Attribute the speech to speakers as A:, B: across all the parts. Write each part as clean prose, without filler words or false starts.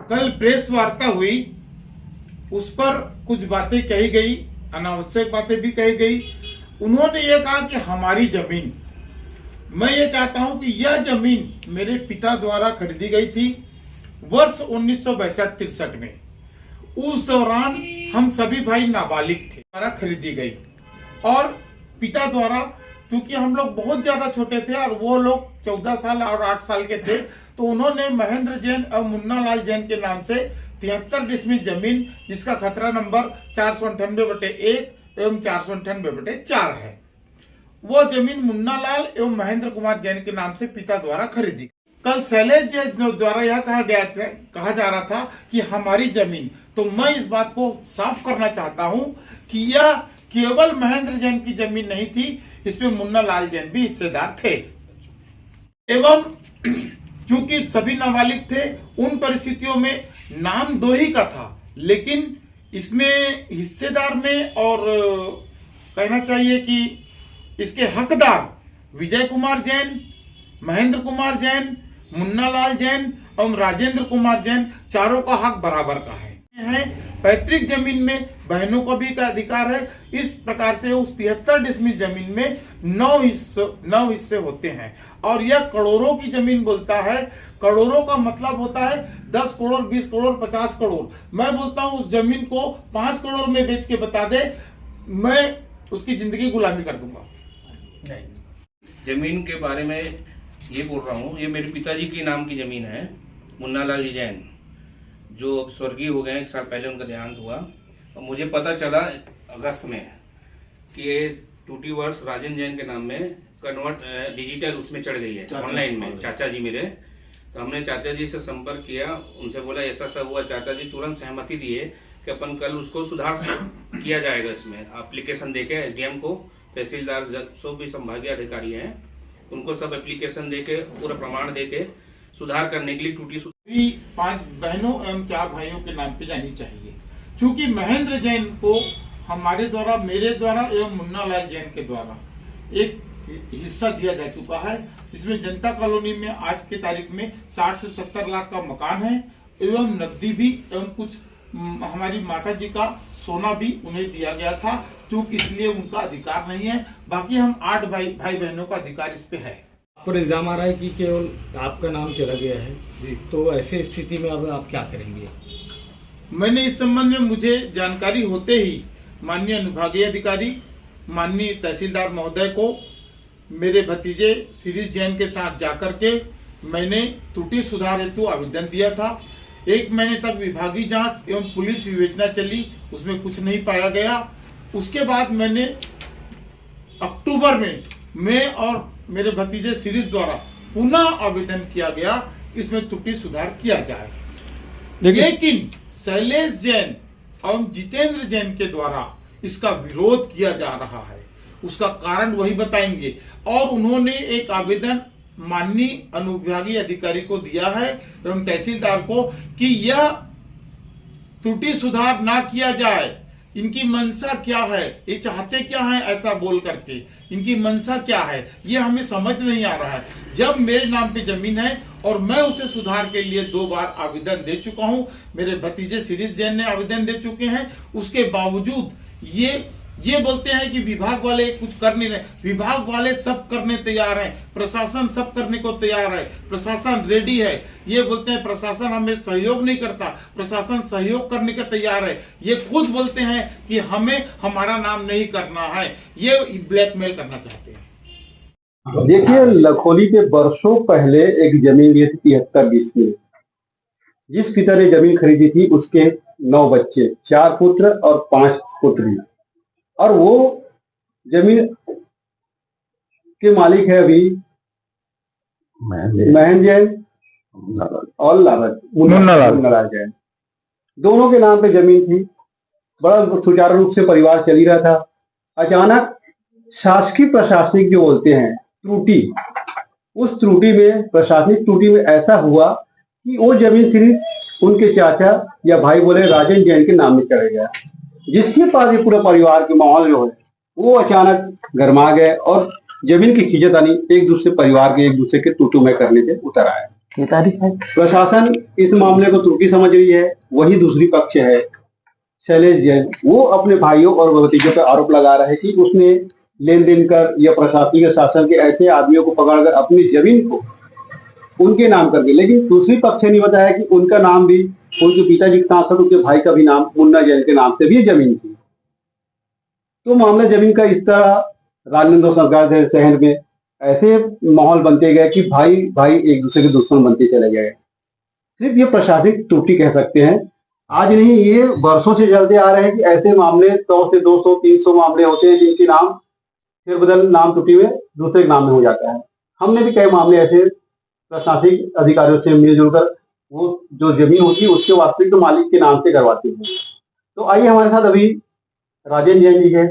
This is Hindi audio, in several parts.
A: कल प्रेस वार्ता हुई, उस पर कुछ बातें कही गई, अनावश्यक बातें भी कही गई। उन्होंने ये कहा कि हमारी जमीन, मैं ये चाहता हूं कि यह जमीन मेरे पिता द्वारा खरीदी गई थी वर्ष 1962-63 में। उस दौरान हम सभी भाई नाबालिग थे, द्वारा खरीदी गई। और पिता द्वारा, क्योंकि हम लोग बहुत ज्यादा छोटे थे और वो लोग 14 साल और 8 साल के थे, तो उन्होंने महेंद्र जैन और मुन्ना लाल जैन के नाम से 73 डिसमिल जमीन, जिसका खतरा नंबर 498/1 एवं 498/4 है, वो जमीन मुन्ना लाल एवं महेंद्र कुमार जैन के नाम से पिता द्वारा खरीदी। कल शैलेश जैन द्वारा यह कहा जा रहा था कि हमारी जमीन, तो मैं इस बात को साफ करना चाहता हूं कि यह केवल महेंद्र जैन की जमीन नहीं थी, इसमें मुन्ना लाल जैन भी हिस्सेदार थे। एवं चूंकि सभी नाबालिग थे, उन परिस्थितियों में नाम दो ही का था, लेकिन इसमें हिस्सेदार में और कहना चाहिए कि इसके हकदार विजय कुमार जैन, महेंद्र कुमार जैन, मुन्ना लाल जैन और राजेंद्र कुमार जैन, चारों का हक बराबर का है। पैतृक जमीन में बहनों को भी का अधिकार है। इस प्रकार से उस 73 डिसमिल जमीन में 9 हिस्से होते हैं और यह करोड़ों की जमीन बोलता है। करोड़ों का मतलब होता है 10 करोड़, 20 करोड़, 50 करोड़। मैं बोलता हूं उस जमीन को 5 करोड़ में बेच के बता दे, मैं उसकी जिंदगी गुलामी कर दूंगा।
B: नहीं, जमीन के बारे में ये बोल रहा हूँ, ये मेरे पिताजी के नाम की जमीन है, मुन्ना लाल जैन, जो अब स्वर्गीय हो गए। 1 साल पहले उनका देहांत हुआ और मुझे पता चला अगस्त में कि ये टूटी वर्ष राजेंद्र जैन के नाम में कन्वर्ट डिजिटल उसमें चढ़ गई है, ऑनलाइन में। चाचा जी मेरे, तो हमने चाचा जी से संपर्क किया, उनसे बोला ऐसा सब हुआ। चाचा जी तुरंत सहमति दिए कि अपन कल उसको सुधार किया जाएगा। इसमें एप्लीकेशन देके एसडीएम को, तहसीलदार जो भी संभागीय अधिकारी हैं, उनको सब एप्लीकेशन देके पूरा प्रमाण देके सुधार करने के लिए टूटी
A: 5 बहनों एवं 4 भाइयों के नाम पे जानी चाहिए। चूंकि महेंद्र जैन को हमारे द्वारा, मेरे द्वारा एवं मुन्ना लाल जैन के द्वारा एक हिस्सा दिया जा चुका है। इसमें जनता कॉलोनी में आज के तारीख में 60 से 70 लाख का मकान है एवं नकदी भी एवं कुछ हमारी माता जी का सोना भी उन्हें दिया गया था, क्योंकि इसलिए उनका अधिकार नहीं है। बाकी हम 8 भाई बहनों का अधिकार इस पे है।
C: पर इल्जाम आ रहा है कि केवल आपका नाम चला गया है जी, तो ऐसे स्थिति में अब आप क्या करेंगे?
A: मैंने इस संबंध में मुझे जानकारी होते ही माननीय अनुभागीय अधिकारी, माननीय तहसीलदार महोदय को मेरे भतीजे शिरीष जैन के साथ जाकर के मैंने त्रुटि सुधार हेतु आवेदन दिया था। 1 महीने तक विभागीय जांच एवं पुलिस विवेचना चली, उसमें कुछ नहीं पाया गया। उसके बाद मैंने अक्टूबर में मैं और मेरे भतीजे शिरीष द्वारा पुनः आवेदन किया गया, इसमें त्रुटि सुधार किया जाए। लेकिन शैलेश जैन और जितेंद्र जैन के द्वारा इसका विरोध किया जा रहा है। उसका कारण वही बताएंगे। और उन्होंने एक आवेदन माननीय अनुविभागीय अधिकारी को दिया है एवं तहसीलदार को कि यह त्रुटि सुधार ना किया जाए। इनकी मंशा क्या है, ये चाहते क्या है, ऐसा बोल करके इनकी मंशा क्या है, ये हमें समझ नहीं आ रहा है। जब मेरे नाम पे जमीन है और मैं उसे सुधार के लिए 2 बार आवेदन दे चुका हूं, मेरे भतीजे शिरीष जैन ने आवेदन दे चुके हैं, उसके बावजूद ये बोलते हैं कि विभाग वाले कुछ कर नहीं रहे। विभाग वाले सब करने तैयार हैं, प्रशासन सब करने को तैयार है, प्रशासन रेडी है। ये बोलते हैं प्रशासन हमें सहयोग नहीं करता, प्रशासन सहयोग करने का तैयार है। ये खुद बोलते हैं कि हमें हमारा नाम नहीं करना है, ये ब्लैकमेल करना चाहते हैं।
D: देखिए, लखोली पे वर्षों पहले एक जमीन ली थी 73 डिसमिल। जिस पिता ने जमीन खरीदी थी उसके 9 बच्चे, 4 पुत्र और 5 पुत्री, और वो जमीन के मालिक है अभी महेंद्र जैन और मुन्ना लाल जैन। दोनों के नाम पे जमीन थी, बड़ा सुचारू रूप से परिवार चल ही रहा था। अचानक शासकीय प्रशासनिक जो बोलते हैं त्रुटि, उस त्रुटि में, प्रशासनिक त्रुटि में ऐसा हुआ कि वो जमीन सिर्फ उनके चाचा या भाई बोले राजेंद्र जैन के नाम में चढ़ गया, जिसके पास ये पूरा परिवार के माहौल जो है वो अचानक गरमा गए और जमीन की खींचतानी एक दूसरे परिवार के, एक दूसरे के टूटू में करने से उतर आए।
E: की तारीख है।
D: प्रशासन इस मामले को त्रुटि समझ रही है। वही दूसरी पक्ष है शैलेश जैन, वो अपने भाइयों और भतीजों पर आरोप लगा रहा है कि उसने लेन देन कर या प्रशासनिक शासन के ऐसे आदमियों को पकड़कर अपनी जमीन को उनके नाम कर दिया। लेकिन दूसरी पक्ष ने बताया कि उनका नाम भी, उनके पिताजी के साथ साथ उनके भाई का भी नाम मुन्ना जैन के नाम से भी जमीन थी। तो मामला जमीन का इस तरह राजनांदगांव सरकार शहर में ऐसे माहौल बनते गए कि भाई भाई एक दूसरे के दुश्मन बनते चले गए। सिर्फ ये प्रशासनिक त्रुटि कह सकते हैं। आज नहीं, ये वर्षों से चलते आ रहे हैं कि ऐसे मामले 100 से 200 300 मामले होते हैं जिनके नाम फिर बदल नाम त्रुटि में दूसरे के नाम में हो जाता है। हमने भी कई मामले ऐसे प्रशासनिक अधिकारियों से मिलजुल कर वो जो जमीन होती है उसके वास्तविक तो मालिक के नाम से करवाते हैं। तो आइए हमारे साथ अभी राजेंद्र जैन जी है,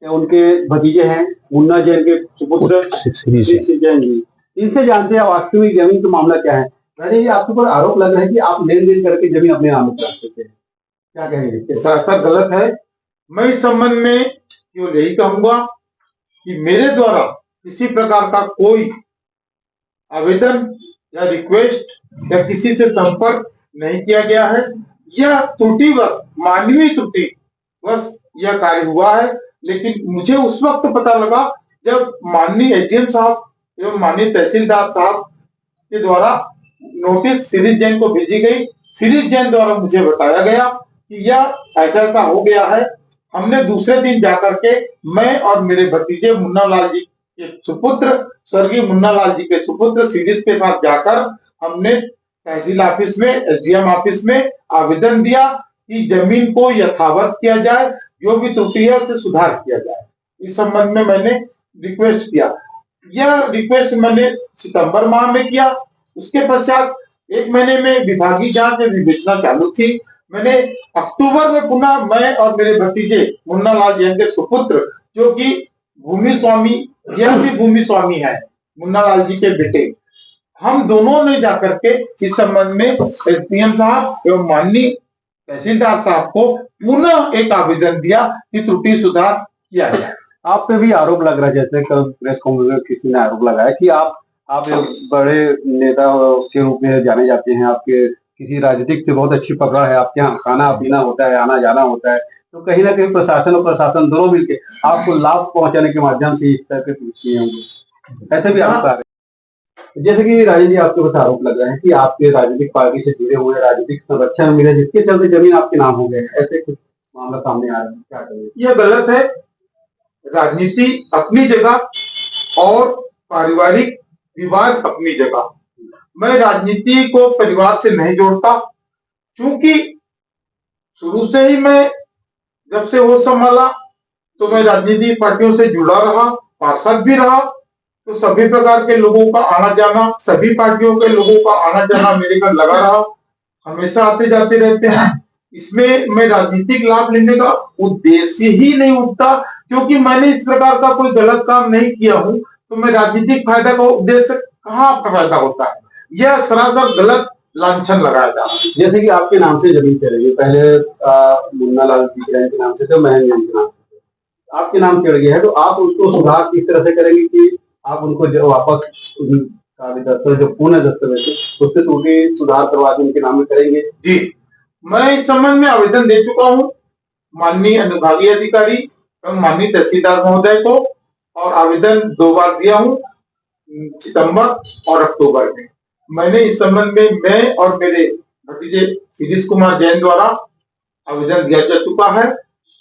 D: उनके भतीजे हैं मुन्ना जैन के सुपुत्र जैन जी, इनसे जानते हैं वास्तविक जमीन का मामला क्या है। राजेंद्र जी, आपके ऊपर आरोप लग रहा है कि आप लेन देन करके जमीन अपने नाम में करा सकते हैं, क्या कहेंगे?
A: सरासर गलत है। मैं इस संबंध में केवल यही कहूंगा कि मेरे द्वारा किसी प्रकार का कोई आवेदन या रिक्वेस्ट या किसी से संपर्क नहीं किया गया है। यह त्रुटिवश, मानवीय त्रुटि बस यह कार्य हुआ है। लेकिन मुझे उस वक्त पता लगा जब माननीय एसडीएम साहब एवं माननीय तहसीलदार साहब के द्वारा नोटिस शिरीष जैन को भेजी गई। शिरीष जैन द्वारा मुझे बताया गया कि यह ऐसा ऐसा हो गया है। हमने दूसरे दिन जाकर के मैं और मेरे भतीजे मुन्ना लाल जी के सुपुत्र, स्वर्गीय मुन्ना लाल जी के सुपुत्र शिरीष के साथ जाकर हमने तहसील ऑफिस में, एसडीएम ऑफिस में आवेदन दिया कि जमीन को यथावत किया जाए, जो भी त्रुटि है उसे सुधार किया जाए। इस संबंध में मैंने रिक्वेस्ट किया। यह रिक्वेस्ट मैंने सितंबर माह में किया। उसके पश्चात 1 महीने में विभागीय जांच में विवेचना चालू थी। मैंने अक्टूबर में पुनः मैं और मेरे भतीजे मुन्ना लाल जैन के सुपुत्र, जो कि भूमि स्वामी, यह भी भूमि स्वामी है, मुन्ना लाल जी के बेटे, हम दोनों ने जाकर के इस संबंध में एसडीएम साहब एवं माननीय तहसीलदार साहब को पुनः एक आवेदन दिया कि त्रुटि सुधार किया जाए।
D: आप पे भी आरोप लग रहा है, जैसे कल प्रेस कॉन्फ्रेंस में किसी ने आरोप लगाया कि आप बड़े नेता के रूप में जाने जाते हैं, आपके किसी राजनीतिक से बहुत अच्छी पकड़ है, आपके यहाँ खाना पीना होता है, आना जाना होता है, तो कहीं ना कहीं प्रशासन और प्रशासन दोनों मिलकर आपको लाभ पहुंचाने के माध्यम से इस तरह के किए होंगे, ऐसे भी आरोप आ रहे हैं। जैसे कि राजेंद्र जी, आपके पास आरोप लग रहा है कि आपके राजनीतिक पार्टी से जुड़े हुए राजनीतिक संरक्षण मिले जिसके चलते जमीन आपके नाम हो गए, ऐसे कुछ मामला सामने आ रहा है, क्या करेंगे?
A: यह गलत है। राजनीति अपनी जगह और पारिवारिक विवाद अपनी जगह। मैं राजनीति को परिवार से नहीं जोड़ता, क्योंकि शुरू से ही मैं जब से होश संभाला तो मैं राजनीतिक पार्टियों से जुड़ा रहा, पार्षद भी रहा। तो सभी प्रकार के लोगों का आना जाना, सभी पार्टियों के लोगों का आना जाना मेरे घर लगा रहा, हमेशा आते जाते रहते हैं। इसमें मैं राजनीतिक लाभ लेने का उद्देश्य ही नहीं उठता, क्योंकि मैंने इस प्रकार का कोई गलत काम नहीं किया हूं। तो मैं राजनीतिक फायदा का उद्देश्य कहाँ पैदा होता है? यह सरासर गलत लांछन लगाया जा रहा है।
D: जैसे कि आपके नाम से जमीन चलेगी, पहले मुन्ना लाल जैन के नाम से थे, महेंद्र जैन के नाम से, आपके नाम चढ़ गया है, तो आप उसको सुधार किस तरह से करेंगे कि आप उनको जो वापस जो पूर्ण दस्तावेज उससे त्रुटि सुधार करवा के उनके नाम में करेंगे?
A: जी, मैं इस संबंध में आवेदन दे चुका हूं माननीय अनुभागीय अधिकारी एवं माननीय तहसीलदार महोदय को, और आवेदन 2 बार दिया हूं, सितंबर और अक्टूबर में। मैंने इस संबंध में मैं और मेरे भतीजे शिरीष कुमार जैन द्वारा आवेदन दिया जा चुका है।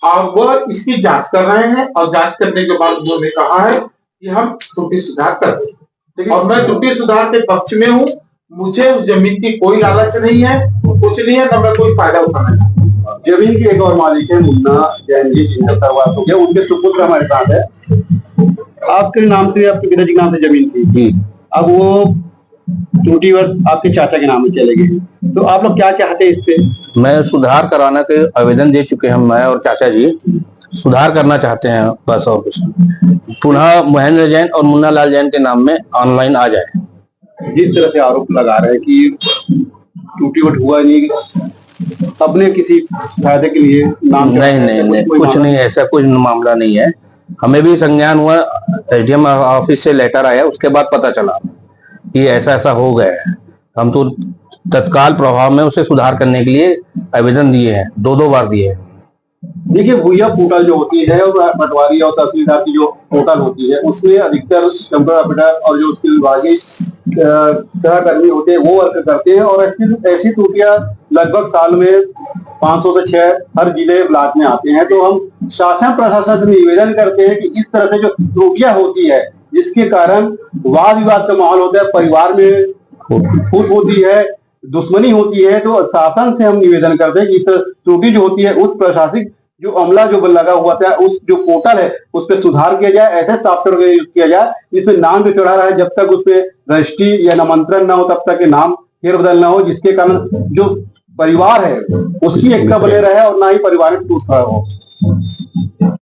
A: अब वह इसकी जांच कर रहे हैं, और जांच करने के बाद उन्होंने कहा है कि हम त्रुटि सुधार कर देंगे, और मैं त्रुटि सुधार के पक्ष में हूँ। मुझे उस जमीन की कोई लालच नहीं है, कुछ नहीं है, न मैं कोई फायदा उठाना चाहता हूँ।
D: जमीन के एक और मालिक है मुन्ना जैन जी, जिनका शुरुआत हो गया, उनके सुपुत्र हमारे साथ है। आपके नाम से, आपके पिताजी के नाम से जमीन थी, अब वो त्रुटिवश आपके चाचा के नाम में चले गए, तो आप लोग क्या चाहते हैं इस पे?
E: मैं सुधार कराने के आवेदन दे चुके हैं, मैं और चाचा जी सुधार करना चाहते हैं बस, और कुछ पुनः महेंद्र जैन और मुन्ना लाल जैन के नाम में ऑनलाइन आ जाए।
D: जिस तरह से आरोप लगा रहे हैं कि टूटी-वट हुआ नहीं, अपने किसी फायदे के लिए नाम
E: नहीं, कुछ नहीं, ऐसा कुछ मामला नहीं है। हमें भी संज्ञान हुआ, एसडीएम ऑफिस से लेटर आया, उसके बाद पता चला कि ऐसा ऐसा हो गया है। हम तो तत्काल प्रभाव में उसे सुधार करने के लिए आवेदन दिए हैं, 2 बार दिए हैं।
D: देखिए, भूया पोर्टल जो होती है और पटवारी और तहसीलदार की जो पोर्टल होती है उसमें अधिकतर कंप्यूटर ऑपरेटर और जो उसके विभागीय सहकर्मी होते हैं वो वर्क करते हैं, और ऐसी त्रुटियां लगभग साल में 500 से 6 हर जिले ब्लॉक में आते हैं। तो हम शासन प्रशासन से निवेदन करते हैं कि इस तरह से जो त्रुटियां होती है जिसके कारण वाद विवाद का माहौल होता है, परिवार में फूट होती है, दुश्मनी होती है, तो शासन से हम निवेदन करते हैं कि इस त्रुटि जो होती है उस प्रशासनिक जो अमला जो लगा हुआ था उस जो पोर्टल है उस पर सुधार किया जाए, ऐसे सॉफ्टवेयर का यूज किया जाए जिसमें नाम जो चढ़ा रहा है जब तक उसमें रजिस्ट्री या नामांतरण ना हो तब तक के नाम फेरबदल ना हो, जिसके कारण जो परिवार है उसकी एकता बने रहे और ना ही परिवार में टूट खड़ा हो।